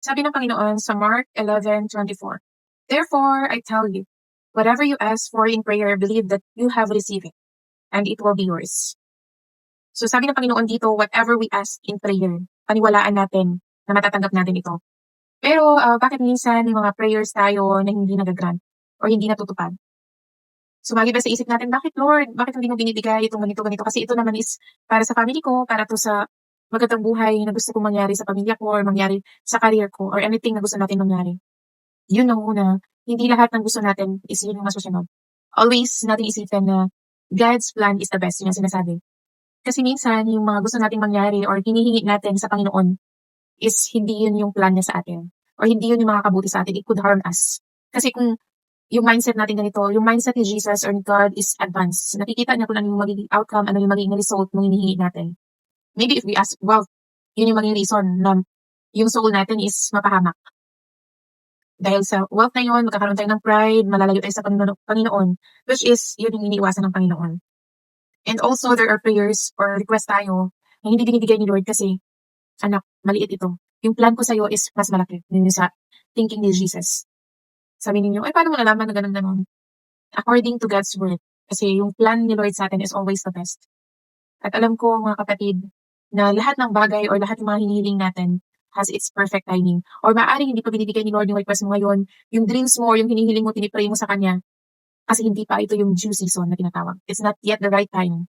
Sabi ng Panginoon sa Mark 11:24, "Therefore, I tell you, whatever you ask for in prayer, believe that you have received it, and it will be yours." So sabi ng Panginoon dito, whatever we ask in prayer, paniwalaan natin na matatanggap natin ito. Pero bakit minsan may mga prayers tayo na hindi nagagrant or hindi natutupad? Sumagi ba sa isip natin, bakit Lord? Bakit hindi mo binibigay itong ganito, ganito? Kasi ito naman is para sa family ko, para to sa magandang buhay na gusto kong mangyari sa pamilya ko or mangyari sa career ko or anything na gusto natin mangyari. Yun ang una. Hindi lahat ng gusto natin is yun yung masusunod. Always natin isipin na God's plan is the best, yun ang sinasabi. Kasi minsan, yung mga gusto nating mangyari or hinihingi natin sa Panginoon is hindi yun yung plan niya sa atin. Or hindi yun yung makakabuti sa atin. It could harm us. Kasi kung yung mindset natin ganito, yung mindset ni Jesus or ni God is advanced. Nakikita niya kung ano yung magiging outcome, ano yung magiging result ng hinihingi natin. Maybe if we ask wealth, yun yung magiging reason na yung soul natin is mapahamak. Dahil sa wealth na yun, magkakaroon tayo ng pride, malalayo tayo sa Panginoon, which is yun yung iniiwasan ng Panginoon. And also, there are prayers or request tayo na hindi binibigay ni Lord kasi, anak, maliit ito. Yung plan ko sa'yo is mas malaki din sa thinking ni Jesus. Sabi ninyo, ay paano mo nalaman na ganun-ganun? According to God's word. Kasi yung plan ni Lord sa atin is always the best. At alam ko mga kapatid, na lahat ng bagay or lahat ng mga hinihiling natin has its perfect timing. Or maaaring hindi pa binibigay ni Lord yung request mo ngayon, yung dreams mo, yung hinihiling mo, tinipray mo sa Kanya, kasi hindi pa ito yung due season na tinatawag. It's not yet the right time.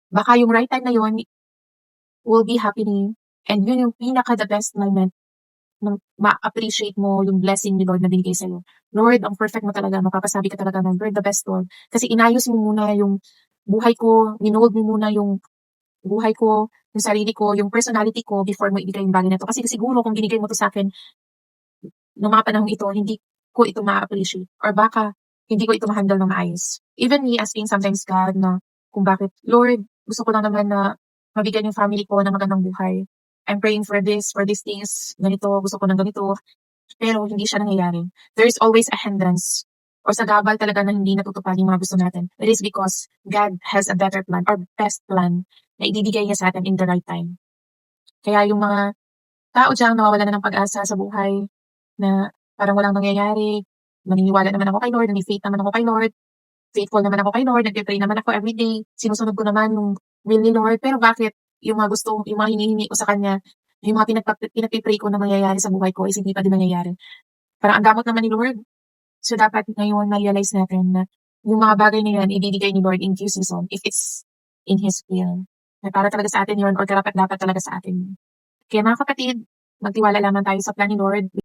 Baka yung right time na yun will be happening and yun yung pinaka-the best moment nung ma-appreciate mo yung blessing ni Lord na binigay sa'yo. Lord, ang perfect mo talaga. Mapapasabi ka talaga ng Lord, the best Lord. Kasi inayos mo muna yung buhay ko, minold mo muna yung buhay ko, yung sarili ko, yung personality ko before mo ibigay yung bagay na to. Kasi siguro kung binigay mo to sa akin noong mga panahon ito, hindi ko ito ma-appreciate. Or baka hindi ko ito ma-handle na maayos. Even me asking sometimes God na kung bakit, Lord, gusto ko lang naman na mabigyan yung family ko ng magandang buhay. I'm praying for this, for these things, ganito, gusto ko ng ganito. Pero hindi siya nangyayari. There is always a hindrance or sa gabal talaga na hindi natutupad yung mga gusto natin. It is because God has a better plan or best plan na ibibigay niya sa atin in the right time. Kaya yung mga tao diyang nawawala na ng pag-asa sa buhay na parang walang nangyayari, naniniwala naman ako kay Lord, may faith naman ako kay Lord, faithful naman ako kay Lord, nagpe-pray naman ako everyday, sinusunod ko naman yung will ni Lord, pero bakit yung mga gusto, yung mga hinihingi ko sa Kanya, yung mga pinagpe-pray ko na mangyayari sa buhay ko is hindi pa din nangyayari. Parang ang damot naman ni Lord. So dapat ngayon na-realize natin na yung mga bagay na yan, ibibigay ni Lord in due season if it's in His will. Na para talaga sa atin yun or karapat-dapat talaga sa atin. Kaya mga kapatid, magtiwala lamang tayo sa plan ni Lord.